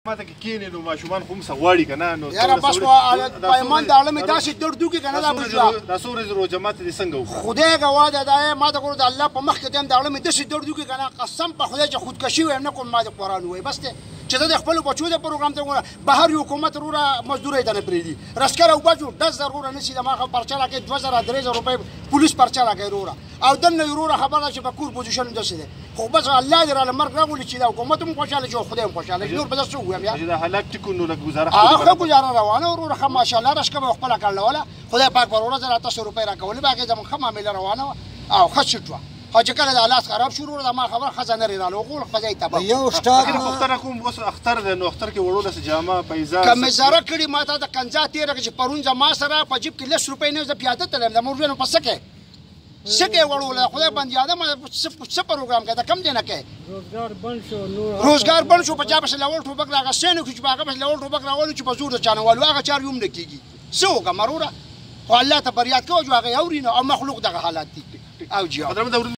ماته کې کېنې نو ماشومان خو هم څه غواړي که نه نو یاره بس خو پایمان د اړه مې داسې درد وکړي که نه دا بوجوه دا څو ورځې روژه ماته دې څنګه وکړه خدای ګواه ده دا ما ته ګوره د الله په مخ کې ته هم د اړه مې داسې درد وکړي که نه قسم په خدای چې خودکشي ویم نه کوم ما د قرآن ووایي بس دی چې ته د خپلو بچو د پروګرام ته وګوره بهر یو حکومت وروره مزدورۍ ته نه پرېږدي رسکر او بچو 10,000 وروره نشي د ما پرچه راکوي 2,000 3,000 روپۍ پولیس پرچه راکوي وروره او دننه وروره خبره ده چې په کور پوزیشن داسې دی خو بس الله دې راله مرګ راولي چې دا حکومت هم خوشحاله شي او خدای هم خوشحاله شي نور به زه څه ووایم یا چې دا حالات ټیکو نو لږ ګزاره ښه ګزاره روانه وروره ښه ماشاءالله رشکه به خپله کړلوله خدای پاک پر ورځ راته 100 روپۍ راکولې باقي زموږ ښه معامله روانه وه او ښه چټ وه خو چې کله د حالات خراب شو وروره د ما خبره ښځه نرې راله وغول فضا یې تباه یو سټاک پوښتنه کوم اوس اختر دی نو اختر کې وړو داسې جامه پیزار که مې زره کړي ما ته د کنځا تېره کړه چې پرون زما سره په جیب کې 10 روپۍ نه زه پیاده تلم د مور په څه کې څه کې وړوله خدای باندې یاده څه پروګرام کوي دا کم دی نه کوي روزګار بند شو په چا پسې لول ټوپک راغستی نه کړو چې په هغه پسې لول ټوپک راولو چې په زور د چا نه والو هغه چار یوم نه کېږي څه وکړم وروره خو الله ته فریاد کوو چې هغه یې اوري نه او مخلوق دغه حالات دي او جی